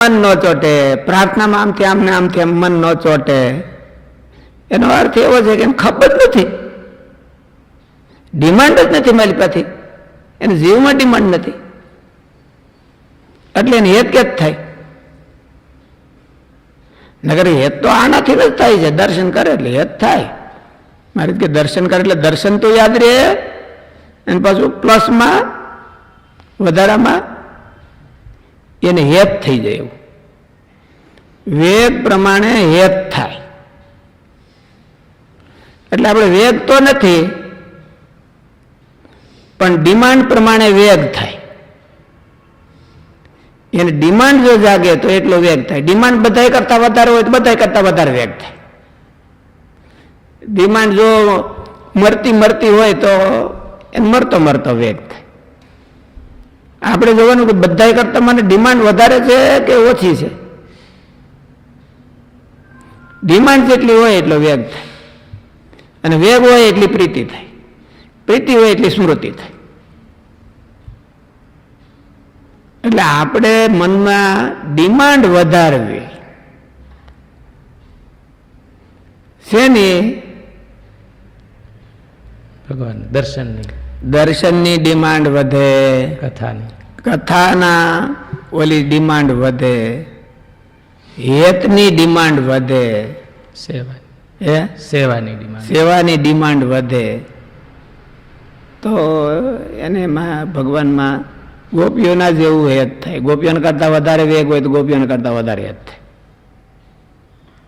મન ન ચોટે, પ્રાર્થનામાં આમથી આમને આમથી આમ મન ન ચોટે. એનો અર્થ એવો છે કે એને ખબર જ નથી, ડિમાન્ડ જ નથી મારી પાસે, એને જીવમાં ડિમાન્ડ નથી, એટલે એને હેત કે જ થાય. નગર હેત તો આનાથી જ થાય છે, દર્શન કરે એટલે હેત થાય. મારી કે દર્શન કરે એટલે દર્શન તો યાદ રહે, અને પાછું પ્લસમાં વધારામાં એને હેત થઈ જાય. એવું વેગ પ્રમાણે હેત થાય. એટલે આપણે વેગ તો નથી, પણ ડિમાન્ડ પ્રમાણે વેગ થાય. એને ડિમાન્ડ જો જાગે તો એટલો વેગ થાય. ડિમાન્ડ બધા કરતા વધારે હોય તો બધા કરતા વધારે વેગ થાય. ડિમાન્ડ જો મરતી હોય તો એને મરતો વેગ થાય. આપણે જોવાનું કે બધા કરતા મને ડિમાન્ડ વધારે છે કે ઓછી છે. ડિમાન્ડ જેટલી હોય એટલો વેગ થાય, અને વેગ હોય એટલી પ્રીતિ થાય, પ્રીતિ હોય એટલી સ્મૃતિ થાય. એટલે આપણે મનમાં ડિમાન્ડ વધારવી શેની? ભગવાન દર્શનની ડિમાન્ડ વધે, કથાના ઓલી ડિમાન્ડ વધે, હેતની ડિમાન્ડ વધે, સેવાની ડિમાન્ડ વધે. તો એને ભગવાનમાં ગોપીઓના જેવું હેત થાય. ગોપીઓને કરતા વધારે વેગ હોય તો ગોપીઓને કરતા વધારે હેત થાય.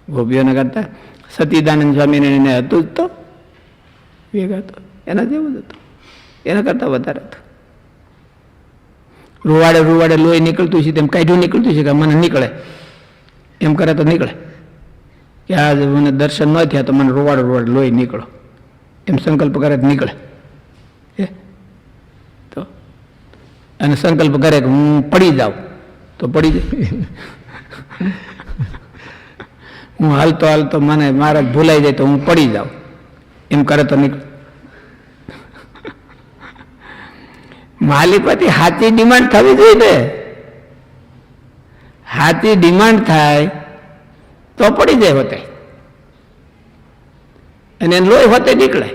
ગોપીઓને કરતા સતીદાનંદ સ્વામિને હતું જ તો વેગ હતો, એના જેવું જ હતું, એના કરતા વધારે હતું. રૂવાડે લોહી નીકળતું છે તેમ કાઢ્યું નીકળતું છે કે મને નીકળે એમ કરે તો નીકળે, કે આ મને દર્શન ન થયા તો મને રૂવાડે લોહી નીકળો એમ સંકલ્પ કરે તો નીકળે. તો અને સંકલ્પ કરે કે હું પડી જાઉં તો પડી જાય. હું હાલતો મને મારા ભૂલાઈ જાય તો હું પડી જાઉં એમ કરે તો નીકળે. માલિક સાચી ડિમાન્ડ થવી જોઈએ ને. સાચી ડિમાન્ડ થાય તો પડી જાય હોતે, અને લોહી હોતે નીકળે.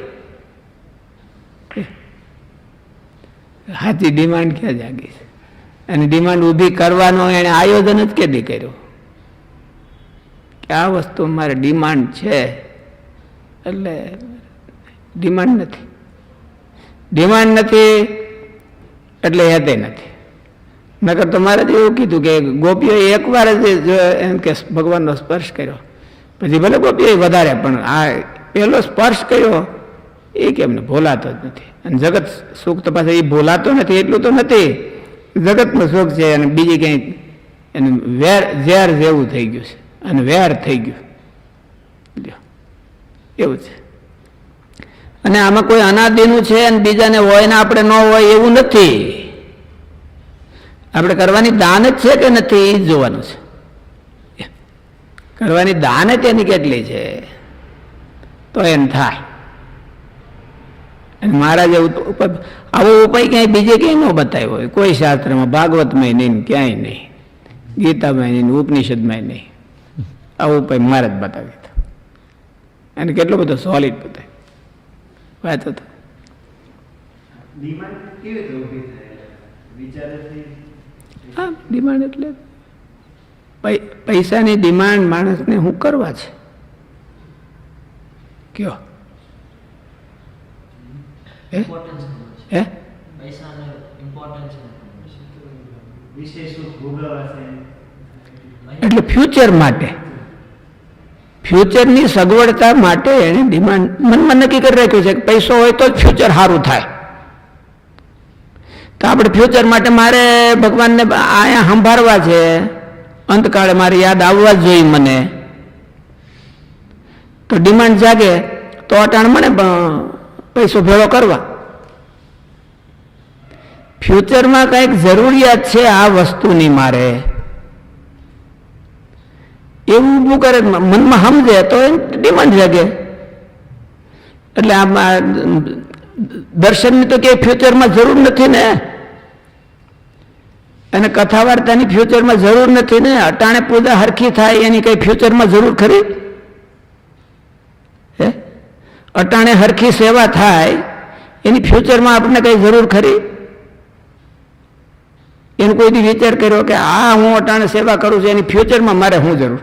સાચી ડિમાન્ડ ક્યાં જાગી છે? અને ડિમાન્ડ ઊભી કરવાનો એને આયોજન જ કેદી કર્યું કે આ વસ્તુ મારે ડિમાન્ડ છે, એટલે ડિમાન્ડ નથી એટલે હેતે નથી. નકર તો મારે એવું કીધું કે ગોપીઓએ એકવાર જ એમ કે ભગવાનનો સ્પર્શ કર્યો, પછી ભલે ગોપીઓએ વધારે, પણ આ પહેલો સ્પર્શ કર્યો એ કેમને ભોલાતો જ નથી. અને જગત સુખ તો પાછું એ ભોલાતો નથી એટલું તો નથી, જગતનું સુખ છે, અને બીજી કંઈ એને ઝેર જેવું થઈ ગયું છે, અને વેર થઈ ગયું એવું છે. અને આમાં કોઈ અનાદિનું છે અને બીજાને હોય ને આપણે ન હોય એવું નથી. આપણે કરવાની દાન જ છે કે નથી એ જોવાનું છે. કરવાની દાન જ એની કેટલી છે તો એમ થાય. અને મહારાજે આવો ઉપાય ક્યાંય બીજે ક્યાંય ન બતાવ્યો હોય, કોઈ શાસ્ત્રમાં, ભાગવતમાં નહીં, ક્યાંય નહીં, ગીતામાં નહીં, ઉપનિષદમાં નહીં. આવો ઉપાય મહારાજ બતાવી દીધો, અને કેટલો બધો સોલિડ બતાવ્યો. વાંચો તો હા, ડિમાન્ડ એટલે પૈસાની ડિમાન્ડ માણસને શું કરવા છે કયો? એટલે ફ્યુચર માટે, ફ્યુચરની સગવડતા માટે એને ડિમાન્ડ મનમાં નક્કી કરી રાખ્યું છે કે પૈસો હોય તો જ ફ્યુચર સારું થાય. તો આપણે ફ્યુચર માટે મારે ભગવાનને અહીંયા સંભાળવા છે, અંતકાળે મારે યાદ આવવા જ જોઈએ મને. તો ડિમાન્ડ જાગે તો અટાણ મને પૈસો ભેળો કરવા. ફ્યુચરમાં કંઈક જરૂરિયાત છે આ વસ્તુની મારે, એવું ઊભું કરે, મનમાં સમજે તો ડિમાન્ડ જાગે. એટલે આમાં દર્શનની તો ક્યાંય ફ્યુચરમાં જરૂર નથી ને. અને કથા વાર્તાની ફ્યુચરમાં જરૂર નથી ને. અટાણે પૂજા હરખી થાય એની કઈ ફ્યુચરમાં જરૂર ખરી? હે, અટાણે હરખી સેવા થાય એની ફ્યુચરમાં આપણને કઈ જરૂર ખરી? એનો કોઈ દી વિચાર કર્યો કે આ હું અટાણે સેવા કરું છું એની ફ્યુચરમાં મારે શું જરૂર?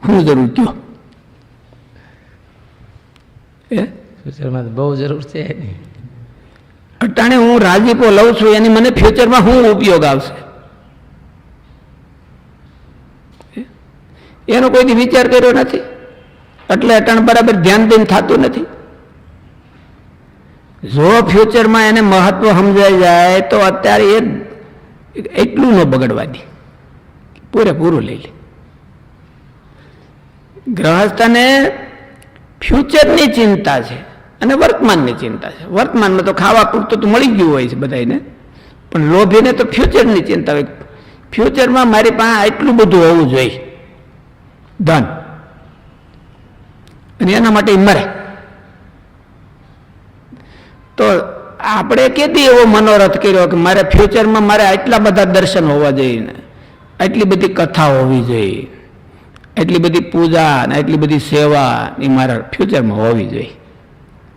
શું જરૂર કયો? ફ્યુચરમાં બહુ જરૂર છે. અટાણે હું રાજીપો લઉં છું એની મને ફ્યુચરમાં શું ઉપયોગ આવશે? એનો કોઈ દી વિચાર કર્યો નથી. એટલે અટાણે બરાબર ધ્યાન દઈને થતું નથી. જો ફ્યુચરમાં એને મહત્વ સમજાઈ જાય તો અત્યારે એ એટલું ન બગડવા દે, પૂરેપૂરું લઈ લે. ગ્રહસ્થને ફ્યુચરની ચિંતા છે અને વર્તમાનની ચિંતા છે. વર્તમાનમાં તો ખાવા પૂરતું તો મળી ગયું હોય છે બધાને, પણ લોભીને તો ફ્યુચરની ચિંતા હોય. ફ્યુચરમાં મારી પાસે આટલું બધું હોવું જોઈએ ધન, અને એના માટે મરે. તો આપણે કેદી એવો મનોરથ કર્યો કે મારે ફ્યુચરમાં મારે આટલા બધા દર્શન હોવા જોઈએ, આટલી બધી કથા હોવી જોઈએ, એટલી બધી પૂજા અને એટલી બધી સેવા એ મારા ફ્યુચરમાં હોવી જોઈએ.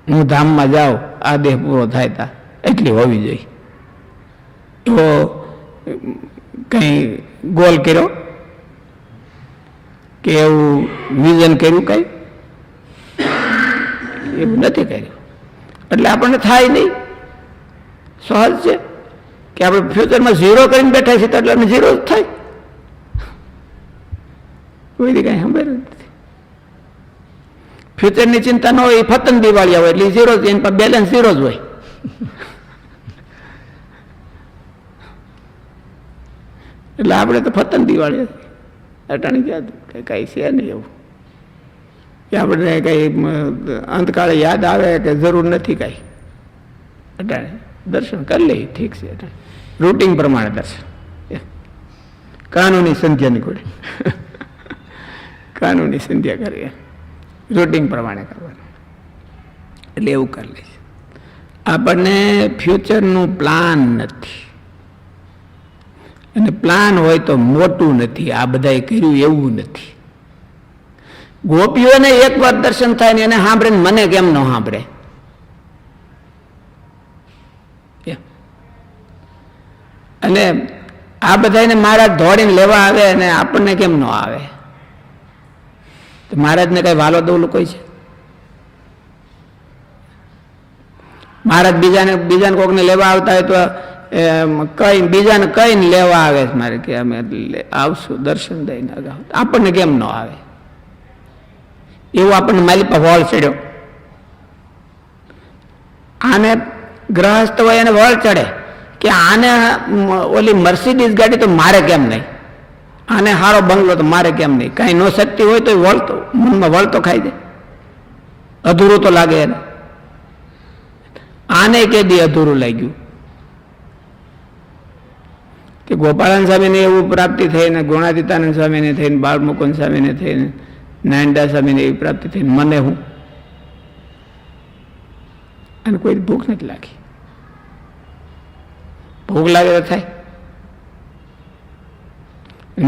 હું ધામમાં જાઉં આ દેહ પૂરો થાય તા એટલી હોવી જોઈએ. એવો કંઈ ગોલ કર્યો કે એવું વિઝન કર્યું કંઈ? એવું નથી કર્યું. એટલે આપણને થાય નહીં. સહજ છે કે આપણે ફ્યુચરમાં ઝીરો કરીને બેઠા છીએ તો એટલે આપણે ઝીરો જ થાય. કોઈ દી કાંઈ ખબર નથી. ફ્યુચરની ચિંતા ન હોય, ફતન દિવાળીયા હોય એટલે ઝીરો જ, એની પર બેલેન્સ ઝીરો જ હોય. એટલે આપણે તો ફતન દિવાળી અટાણી યાદ કાંઈ છે નહીં એવું કે આપણે કંઈ અંતકાળે યાદ આવે કે જરૂર નથી કાંઈ. અટાણે દર્શન કરી લઈએ, ઠીક છે. અટાણે રૂટિંગ પ્રમાણે દર્શન, કાનૂની સંધ્યા નીકળે. કાનૂની સંધ્યા કરીએ, રૂટિંગ પ્રમાણે કરવાનું. એટલે એવું કરી લે છે. આપણને ફ્યુચરનું પ્લાન નથી, અને પ્લાન હોય તો મોટું નથી. આ બધાએ કર્યું એવું નથી. ગોપીઓને એકવાર દર્શન થાય ને એને સાંભળે ને મને કેમ ન સાંભળે? અને આ બધાને મહારાજ દોડીને લેવા આવે અને આપણને કેમ ન આવે? તો મહારાજને કઈ વાલો દોલું કોઈ છે? મહારાજ બીજાને કોકને લેવા આવતા હોય તો કઈ બીજાને કઈને લેવા આવે છે મારે કે અમે આવશું દર્શન દઈને અગાઉ. આપણને કેમ ન આવે? એવું આપણને માલી પર વળ ચડ્યો. આને ગ્રહસ્થ હોય એને વળ ચડે કે આને ઓલી મર્સિડીઝ ગાડી તો મારે કેમ નહીં, આને સારો બંગલો તો મારે કેમ નહીં. કાંઈ ન શક્તિ હોય તો વળતો મનમાં વળતો ખાઈ દે, અધૂરું તો લાગે એને. આને કે દી અધૂરું લાગ્યું કે ગોપાળાન સ્વામીને એવું પ્રાપ્તિ થઈને, ગુણાતીતાનંદ સ્વામીને થઈને, બાળમુકુંદ સ્વામીને થઈને, નાનડા સ્વામીને એવી પ્રાપ્તિ થઈને મને હું? અને કોઈ ભૂખ નથી લાગી. ભૂખ લાગે તો થાય.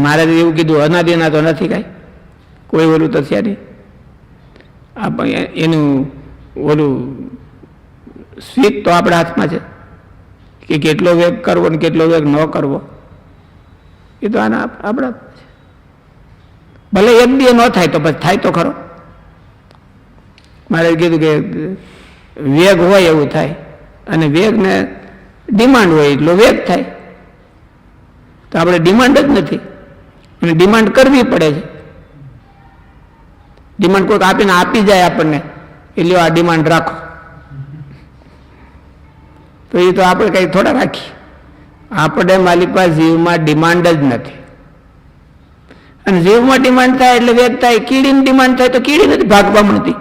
મહારાજે એવું કીધું અનાદિના તો નથી કાંઈ, કોઈ ઓલું તો છે નહીં. આપણે એનું ઓલું સ્વીચ તો આપણા હાથમાં છે કે કેટલો વેગ કરવો ને કેટલો વેગ ન કરવો, એ તો આના આપણા છે. ભલે એક દી ન થાય તો પછી થાય તો ખરો. મારે કીધું કે વેગ હોય એવું થાય, અને વેગને ડિમાન્ડ હોય એટલો વેગ થાય. તો આપણે ડિમાન્ડ જ નથી, અને ડિમાન્ડ કરવી પડે છે. ડિમાન્ડ કોઈક આપીને આપી જાય આપણને એટલે આ ડિમાન્ડ રાખો, તો એ તો આપણે કંઈ થોડા રાખીએ. આપણે માલિક પાસે જીવમાં ડિમાન્ડ જ નથી, અને જીવમાં ડિમાન્ડ થાય એટલે વેગ થાય. કીડીની ડિમાન્ડ થાય તો કીડી નથી ભાગવા મળતી,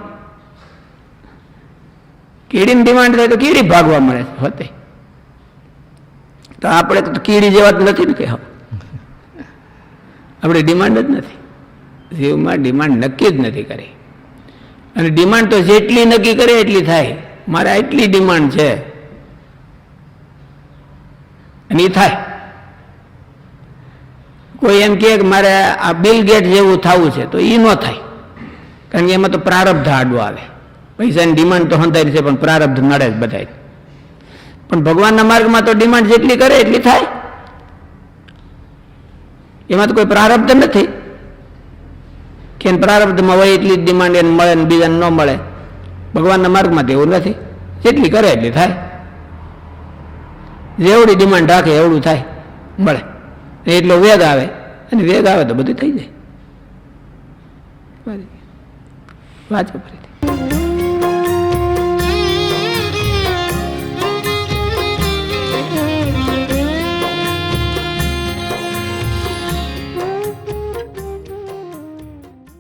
કીડીની ડિમાન્ડ થાય તો કીડી ભાગવા મળે હોતે. તો આપણે તો કીડી જેવા જ નથી ને કે આપણે ડિમાન્ડ જ નથી. જીવમાં ડિમાન્ડ નક્કી જ નથી કરી, અને ડિમાન્ડ તો જેટલી નક્કી કરે એટલી થાય. મારે આટલી ડિમાન્ડ છે અને એ થાય. કોઈ એમ કહે કે મારે આ બિલ ગેટ જેવું થવું છે, તો એ ન થાય, કારણ કે એમાં તો પ્રારબ્ધ આડું આવે. પૈસાની ડિમાન્ડ તો સંતાઈ છે, પણ પ્રારબ્ધ નડે જ બધાય. પણ ભગવાનના માર્ગમાં તો ડિમાન્ડ જેટલી કરે એટલી થાય, એમાં તો કોઈ પ્રારબ્ધ નથી કે પ્રારબ્ધમાં હોય એટલી જ ડિમાન્ડ એને મળે ને બીજાને ન મળે. ભગવાનના માર્ગમાં તો એવું નથી, જેટલી કરે એટલી થાય. જેવડી ડિમાન્ડ રાખે એવડું થાય, મળે. એટલો વેગ આવે, અને વેગ આવે તો બધું થઈ જાય. વાંચો ફરીથી.